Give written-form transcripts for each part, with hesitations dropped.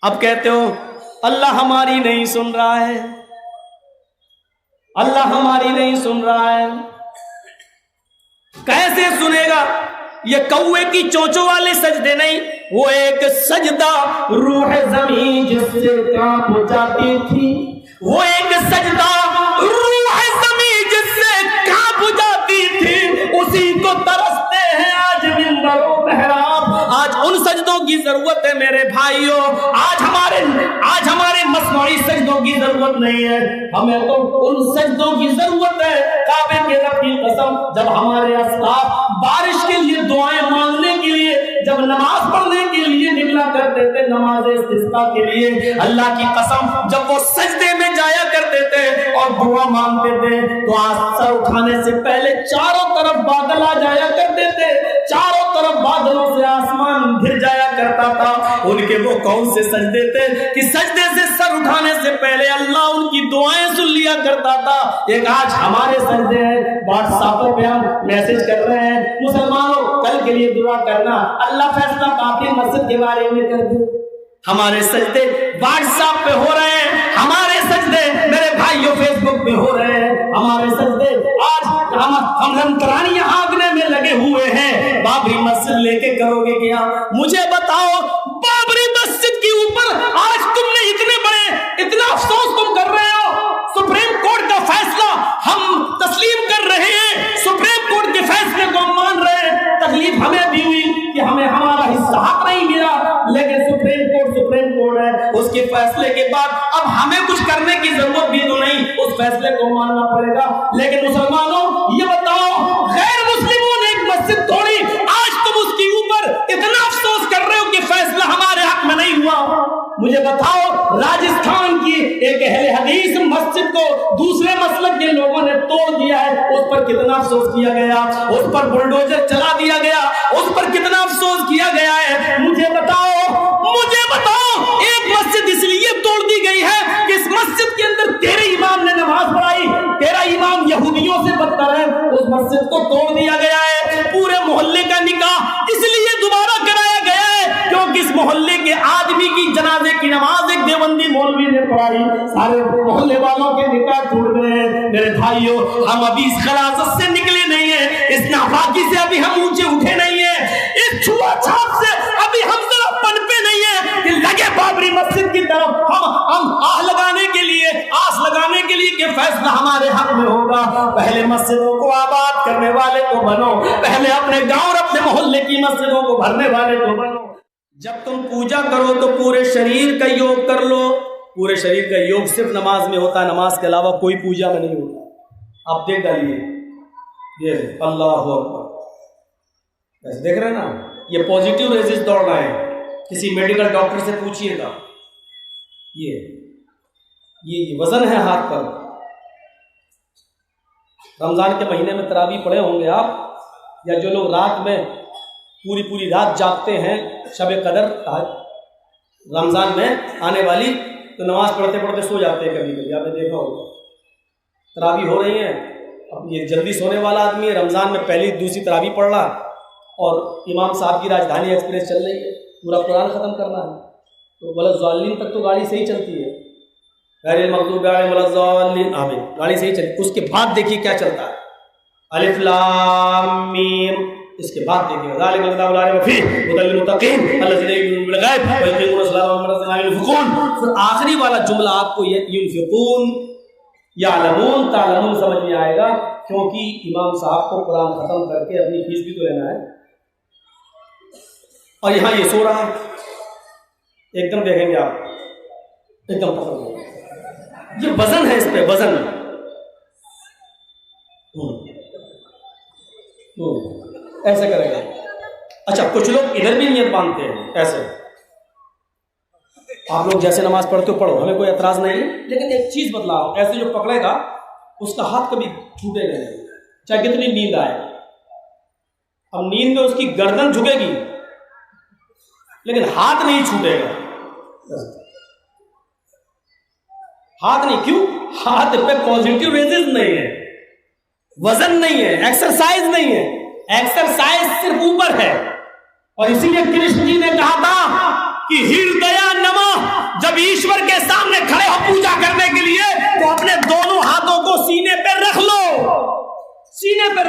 اب کہتے ہو اللہ ہماری نہیں سن رہا ہے، اللہ ہماری نہیں سن رہا ہے. کیسے سنے گا؟ یہ کوے کی چونچوں والے سجدے نہیں، وہ ایک سجدہ روح زمین جس سے کانپ جاتی تھی، وہ ایک سجدہ روح زمین جس سے کانپ جاتی تھی، اسی کو ترستے ہیں آج منبر و محراب. آج ان سجدوں کی ضرورت ہے میرے بھائیوں، آج ہمارے مصنوعی سجدوں کی ضرورت نہیں ہے، ہمیں تو ان سجدوں کی ضرورت ہے. کعبے کے رب کی قسم، جب ہمارے اسلاف بارش کے لیے دعائیں مانگنے کے لیے، جب نماز پڑھنے کے لیے نکلا کرتے تھے، نماز استسقاء کے لیے، اللہ کی قسم جب وہ سجدے میں جایا کرتے تھے اور دعا مانگتے تھے تو سر اٹھانے سے پہلے چاروں طرف بادل آ جایا کرتے تھے، چاروں طرف بادلوں سے آسمان گھر جایا کرتا تھا. ان کے وہ کون سے سجدے تھے کہ سجدے سے سر اٹھانے سے پہلے اللہ ان کی دعائیں سن لیا کرتا تھا. ایک آج ہمارے سجدے ہیں، واٹس ایپ پہ ہم میسج کر رہے ہیں، مسلمانوں کل کے لیے دعا کرنا، اللہ فیصلہ کافی مسجد کے بارے میں کر دے. ہمارے سجدے واٹس ایپ پہ ہو رہے ہیں، ہمارے سجدے میرے بھائیوں فیس بک پہ ہو رہے ہیں، ہمارے سجدے آج ہم رنترانیاں ہانکنے میں لگے ہوئے ہیں. بابری مسجد لے کے کرو گے کیا؟ مجھے بتاؤ، بابری مسجد کے اوپر آج تم نے اتنا افسوس تم کر رہے ہو. سپریم کورٹ کا فیصلہ ہم تسلیم کر رہے ہیں، سپریم کورٹ کے فیصلے کو ہم مان رہے ہیں. تکلیف ہمیں بھی ہوئی کہ ہمیں ہمارا حصہ حق نہیں ملا، لیکن سپریم کورٹ ہے، اس کے فیصلے کے بعد اب ہمیں کچھ کرنے کی ضرورت بھی تو نہیں، اس فیصلے کو ماننا پڑے گا. لیکن مسلمانوں یہ بتاؤ، غیر مسلموں نے ایک مسجد توڑی، آج تم اس کے اوپر اتنا افسوس کر رہے ہو کہ فیصلہ ہمارے حق میں نہیں ہوا. مجھے بتاؤ، راجستھان کی ایک اہل حدیث مسجد کو دوسرے مسلک کے لوگوں نے توڑ دیا ہے، اس پر کتنا افسوس کیا گیا، اس پر بلڈوزر چلا دیا گیا، اس پر کتنا افسوس کیا گیا ہے. مجھے بتاؤ ایک مسجد اس لیے توڑ دی گئی ہے کہ اس مسجد کے اندر تیرے امام نے نماز پڑھائی، تیرا امام یہودیوں سے بدتر ہے، اس مسجد کو توڑ دیا گیا ہے. پورے محلے کا نکاح اس لیے دوبارہ کرایا گیا ہے کیونکہ اس محلے کے آدمی کی جنازے کی نماز ایک دیوبندی مولوی نے پڑھائی، سارے محلے والوں کے نکاح ٹوٹ گئے ہیں. میرے بھائیوں، ہم ابھی اس خلاصت سے نکلے نہیں ہیں، اس ناپاکی سے ابھی ہم اونچے اٹھے نہیں ہیں، اس چھوا چھاپ سے ابھی ہم ذرا پنپے نہیں ہیں کہ لگے بابری مسجد کی طرف ہم آس لگانے کے لیے کہ فیصلہ ہمارے حق میں ہوگا. پہلے مسجدوں کو آباد کرنے والے تو بنو، پہلے اپنے گاؤں اور اپنے محلے کی مسجدوں کو بھرنے والے تو بنو. جب تم پوجا کرو تو پورے شریر کا یوگ کر لو. پورے شریر کا یوگ صرف نماز میں ہوتا ہے، نماز کے علاوہ کوئی پوجا میں نہیں ہوتا. آپ دیکھ ڈالیے، یہ اللہ اکبر ایسے دیکھ رہے ہیں نا، یہ پازیٹیو ریزز دوڑ رہے ہیں. کسی میڈیکل ڈاکٹر سے پوچھئے گا، یہ وزن ہے ہاتھ پر. رمضان کے مہینے میں تراویح پڑھے ہوں گے آپ، یا جو لوگ رات میں پوری رات جاگتے ہیں، شب قدر رمضان میں آنے والی، تو نماز پڑھتے پڑھتے سو جاتے ہیں کبھی آپ نے دیکھا ہوگا. تراویح ہو رہی ہیں، اب یہ جلدی سونے والا آدمی ہے، رمضان میں پہلی دوسری تراویح پڑھ رہا، اور امام صاحب کی راجدھانی ایکسپریس چل رہی ہے، پورا قرآن ختم کرنا ہے، تو وَلَضَّالِّينَ تک تو گاڑی صحیح چلتی ہے، غیر المغضوب علیہم وَلَضَّالِّينَ آمین، گاڑی صحیح چلتی. اس کے بعد دیکھیے کیا چلتا ہے، الف لام میم. اس کے بعد دیکھیے ذالک الکتاب لا ریب فیہ ھدی للمتقین الذین یؤمنون بالغیب ویقیمون الصلاۃ ومما رزقناہم ينفقون. پھر آخری والا جملہ آپ کو یہ ينفقون یعلمون تعلمون سمجھ میں آئے گا، کیونکہ امام صاحب کو قرآن ختم کر کے اپنی فیس بھی تو لینا ہے، اور یہاں یہ سو رہا ہے. ایک دم دیکھیں گے آپ، ایک دم ختم ہو گیا. یہ وزن ہے، اس پہ وزن ایسے کرے گا. اچھا، کچھ لوگ ادھر بھی نیت باندھتے ہیں ایسے. آپ لوگ جیسے نماز پڑھتے ہو پڑھو، ہمیں کوئی اعتراض نہیں، لیکن ایک چیز بتلاؤ، ایسے جو پکڑے گا اس کا ہاتھ کبھی چھوٹے گا نہیں، چاہے کتنی نیند آئے. اب نیند میں اس کی گردن جھکے گی لیکن ہاتھ نہیں چھوٹے گا. ہاتھ نہیں، کیوں؟ ہاتھ پہ پازیٹیو ریزز نہیں ہے، وزن نہیں ہے، ایکسرسائز نہیں ہے. ایکسرسائز صرف اوپر ہے، اور اسی لیے کرشن جی نے کہا تھا کہ ہردیا نمہ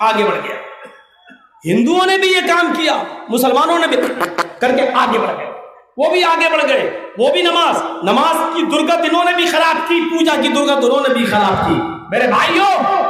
آگے بڑھ گیا. ہندوؤں نے بھی یہ کام کیا, مسلمانوں نے بھی کر کے آگے بڑھ گئے, وہ بھی آگے بڑھ گئے, وہ بھی نماز کی درگت انہوں نے بھی خراب کی, پوجا کی درگت انہوں نے بھی خراب کی. میرے بھائیوں,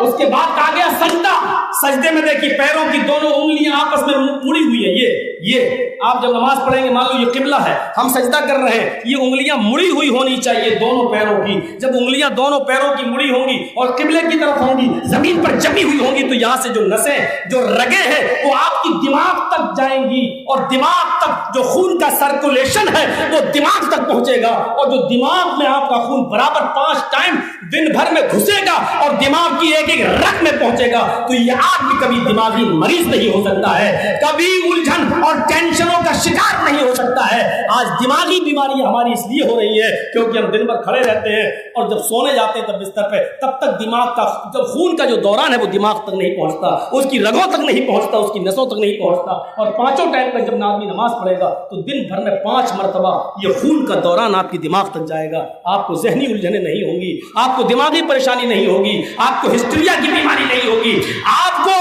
اس کے بعد آ گیا سجدہ. سجدے میں دیکھیے پیروں کی دونوں انگلیاں آپس میں مڑی ہوئی ہیں. یہ آپ جب نماز پڑھیں گے, مان لو یہ قبلہ ہے, ہم سجدہ کر رہے ہیں, یہ انگلیاں مڑی ہوئی ہونی چاہیے دونوں پیروں کی. جب انگلیاں دونوں پیروں کی مڑی ہوں گی اور قبلے کی طرف ہوں گی, زمین پر جمی ہوئی ہوں گی, تو یہاں سے جو نسیں, جو رگیں ہیں, وہ آپ کی دماغ تک جائیں گی, اور دماغ تک جو خون کا سرکولیشن ہے وہ دماغ تک پہنچے گا, اور جو دماغ میں آپ کا خون برابر 5 ٹائم دن بھر میں گھسے گا اور دماغ کی ایک ایک رگ میں پہنچے گا, تو یہ آدمی کبھی دماغی مریض نہیں ہو سکتا ہے, کبھی الجھن اور ٹینشنوں کا شکار نہیں ہو سکتا ہے. آج دماغی بیماری ہماری اس لیے ہو رہی ہے کیونکہ ہم دن بھر کھڑے رہتے ہیں, اور جب سونے جاتے ہیں تب بستر پہ, تب تک دماغ کا جب خون کا جو دوران ہے وہ دماغ تک نہیں پہنچتا, اس کی رگوں تک نہیں پہنچتا, اس کی نسوں تک نہیں پہنچتا. اور 5 ٹائم تک جب آدمی نماز پڑھے گا تو دن بھر میں 5 مرتبہ یہ خون کا دوران آپ کی دماغ تک جائے گا. آپ کو ذہنی الجھنیں نہیں ہوں گی, آپ کو دماغی پریشانی نہیں ہوگی, آپ کو ہسٹریا کی بیماری نہیں ہوگی, آپ کو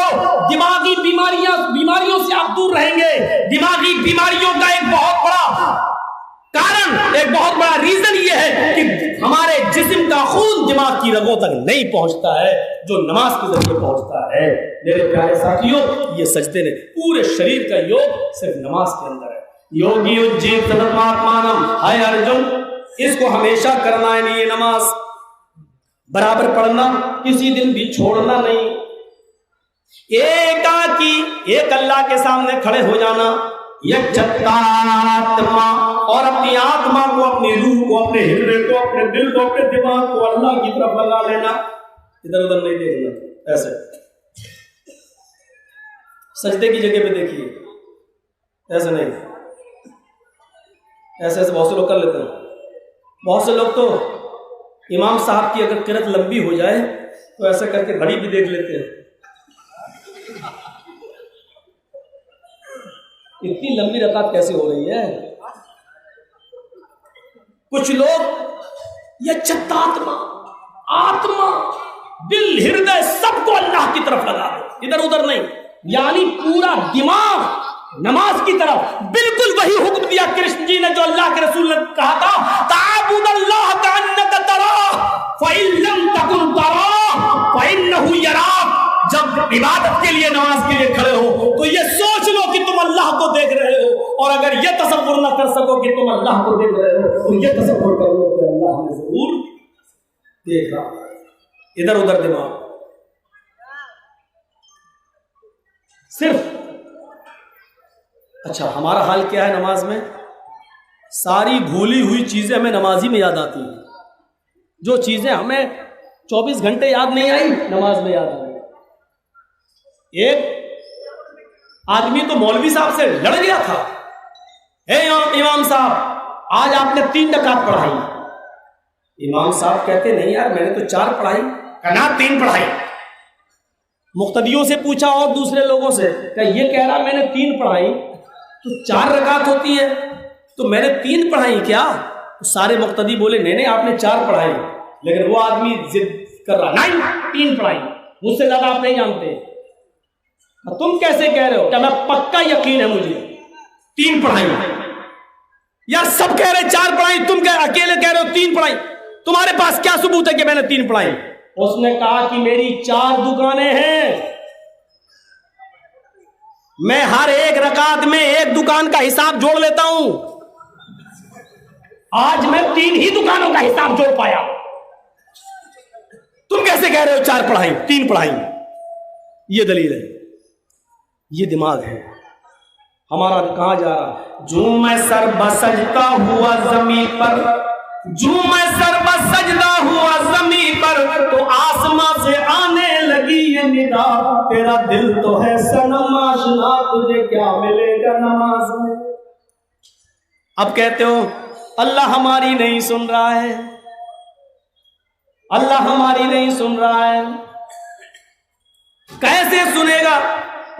دماغی بیماریوں سے آپ دور رہیں گے. دماغی بیماریوں کا ایک بہت بڑا کارن, ایک بہت بڑا ریزن یہ ہے کہ ہمارے جسم کا خون دماغ کی رگوں تک نہیں پہنچتا ہے جو نماز کے ذریعے پہنچتا ہے. میرے پیارے ساتھیوں, یہ سجدے نے پورے شریر کا یوگ صرف نماز کے اندر ہے. یوگی اجیت تداتمانم, ہے ارجن, اس کو ہمیشہ کرنا ہے. نہیں, نماز برابر پڑھنا, کسی دن بھی چھوڑنا نہیں. ایک اللہ کے سامنے کھڑے ہو جانا, یک چتاتما, اور اپنی آتما کو, اپنی روح کو, اپنے ہردے کو, اپنے دل کو, اپنے دماغ کو اللہ کی طرف لگا لینا, ادھر ادھر نہیں دیکھنا. ایسے سجدے کی جگہ پہ دیکھیے, ایسے نہیں, ایسے بہت سے لوگ کر لیتے ہیں. بہت سے لوگ تو امام صاحب کی اگر قرات لمبی ہو جائے تو ایسا کر کے گھڑی بھی دیکھ لیتے ہیں. اتنی لمبی رکعت کیسے ہو رہی ہے؟ کچھ لوگ یہ چتاتما, آتما, دل, ہردے سب کو اللہ کی طرف لگا دو, ادھر ادھر نہیں. یعنی پورا دماغ نماز کی طرف. بالکل وہی حکم دیا کرشن جی نے جو اللہ کے رسول نے کہا تھا, تعبد اللہ کأنک تراہ فإن لم تکن تراہ فإنہ یراک. جب عبادت کے لیے, نماز کے لیے کھڑے ہو تو یہ سوچ لو کہ تم اللہ کو دیکھ رہے ہو, اور اگر یہ تصور نہ کر سکو کہ تم اللہ کو دیکھ رہے ہو تو یہ تصور کر لو کہ اللہ ہمیں ضرور دیکھ رہا ہے. ادھر ادھر دماغ صرف. اچھا, ہمارا حال کیا ہے نماز میں؟ ساری بھولی ہوئی چیزیں ہمیں نماز ہی میں یاد آتی ہیں. جو چیزیں ہمیں 24 گھنٹے یاد نہیں آئی, نماز میں یاد آئی. ایک آدمی تو مولوی صاحب سے لڑ گیا تھا, اے امام صاحب آج آپ نے 3 رکعت پڑھائی. امام صاحب کہتے نہیں یار, میں نے تو 4 پڑھائی. کہنا 3 پڑھائی. مقتدیوں سے پوچھا اور دوسرے لوگوں سے, کہ یہ کہہ رہا میں نے 3 پڑھائی, تو 4 رکعت ہوتی ہے, تو میں نے 3 پڑھائی کیا؟ سارے مقتدی بولے نہیں آپ نے 4 پڑھائی. لیکن وہ آدمی ضد کر رہا, نہیں 3 پڑھائی, مجھ سے زیادہ آپ نہیں جانتے. تم کیسے کہہ رہے ہو؟ کہ میں پکا یقین ہے مجھے 3 پڑھائی. یا سب کہہ رہے 4 پڑھائی, تم اکیلے کہہ رہے ہو 3 پڑھائی. تمہارے پاس کیا ثبوت ہے کہ میں نے 3 پڑھائی؟ اس نے کہا کہ میری 4 دکانیں ہیں, میں ہر ایک رکعت میں ایک دکان کا حساب جوڑ لیتا ہوں. آج میں 3 ہی دکانوں کا حساب جوڑ پایا. تم کیسے کہہ رہے ہو 4 پڑھائی 3 پڑھائی؟ یہ دلیل ہے, یہ دماغ ہے ہمارا. کہاں جا رہا؟ جو میں سر بسجدہ ہوا زمین پر, جو میں سر بسجدہ ہوا زمین پر, تو آسمان سے آنے لگی یہ ندا, تیرا دل تو ہے صنم آشنا, تجھے کیا ملے گا نماز میں. اب کہتے ہو اللہ ہماری نہیں سن رہا ہے, اللہ ہماری نہیں سن رہا ہے. کیسے سنے گا؟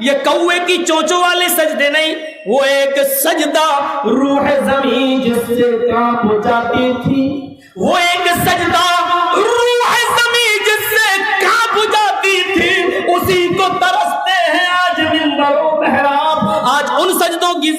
یہ کوے کی چونچوں والے سجدے نہیں, وہ ایک سجدہ روح زمین جس سے کانپ جاتی تھی, وہ ایک سجدہ روح زمین جس سے کانپ جاتی تھی, اسی کو ترس